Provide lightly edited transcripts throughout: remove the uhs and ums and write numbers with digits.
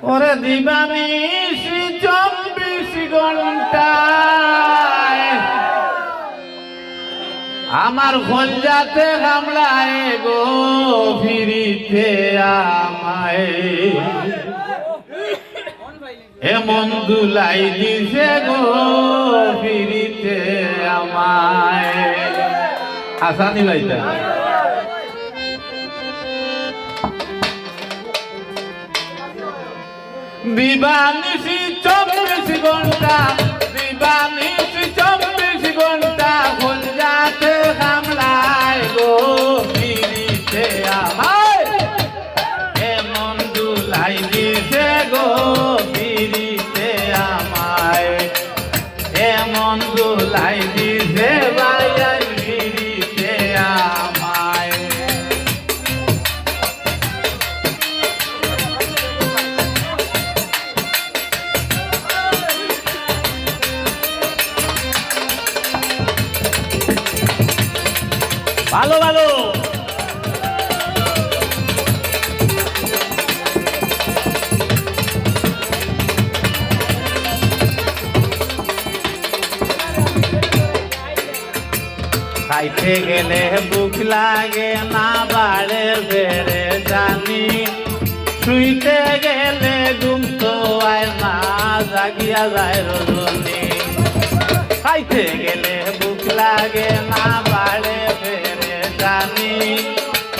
ওরে দিবানিশি 24 ঘন্টায় আমার কলজাতে কামড়ায় গো ফিরিতে আমায় এমন দুলাই দিছে গো ফিরিতে আমায় হাসানি ভাইটা দিবানিশি 24 ঘন্টা দিবানিশি 24 ঘন্টা কলজাতে কামড়ায় গো ফিরিতে আমায় এমন দুলাই দিছে গো ফিরিতে আমায় এমন দুলাই দিছে ভাইয়া ফিরিতে আমায় ভালো ভালো খাইতে গেলে বুক লাগে না বাড়ে বেড়ে জানি শুইতে গেলে ঘুম তো আয় না জাগিয়া যায় রজনী খাইতে গেলে বুক লাগে না বাড়ে বেড়ে জানি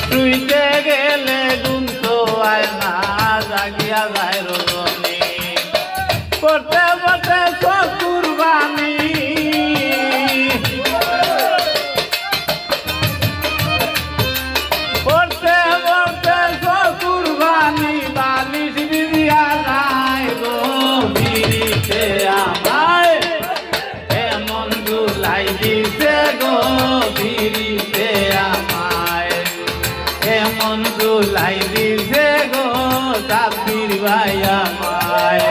শুইতে গেলে ঘুম তো আয় না জাগিয়া যায় রজনী পড়তে পড়তে কুরবানি পড়তে পড়তে কুরবানি বালিশ বিরিয়া যায় গো ফিরিতে আমায় এমন দুলাই দিছে গো ফিরিতে আমায় এমন দুলাই দিছে গো সাবির ভাই আমায়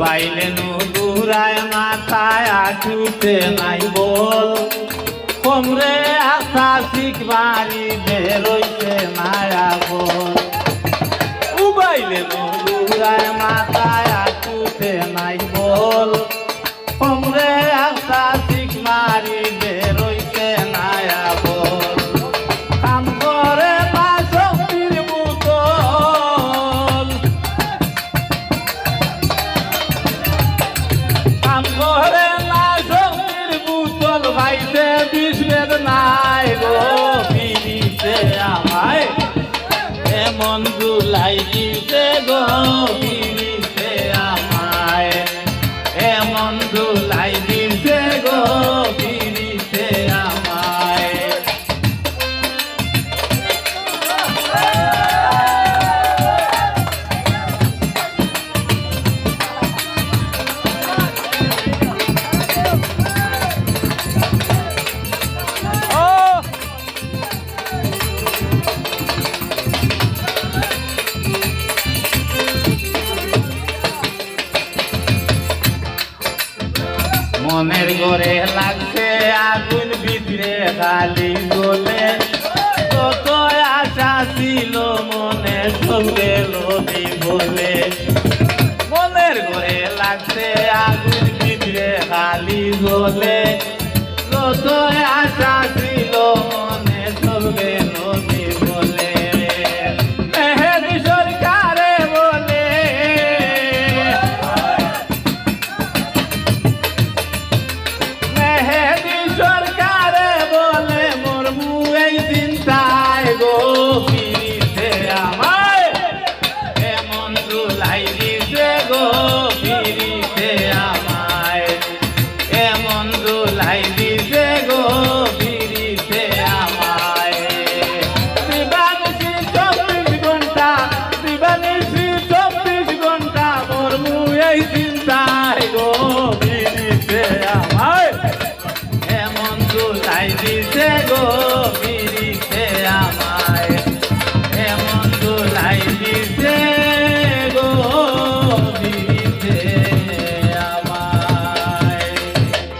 বাইলে নুরায় মাথায় আটুতে নাই বল কমরে আশা শিখবারি বেরোইতে মায়া বল উবাইলে নুরায় মাথায় আটুতে নাই বল কমরে আশা শিখবারি বেরোইতে মায়া বল কাম করে না শক্তির বোতল কাম করে না শক্তির বোতল ভাইতে বিষ্ণের নাই গো ফিরিতে আমায় এমন দুলাই দিতে গো ফিরিতে আমায় এমন দুলাই দিতে গো ফিরিতে আমায় মনের ঘরে লাগছে আগুন ভিতরে খালি বলে কত আশা ছিল মনে সব গেল বলে মনের ঘরে লাগছে আগুন ভিতরে খালি বলে কত আশা ছিল মনে সব গেল বলে মেহেদি সরকারে বলে মেহেদি সরকারে বলে মোর মুই চিন্তায় গো ফিরিতে আমায় এমন দুলাই দিছে গো ফিরিতে আমায় এমন দুলাই দিছে গো ফিরিতে আমায় দিছে গো পিরিতে আমায় এমন দুলাই দিছে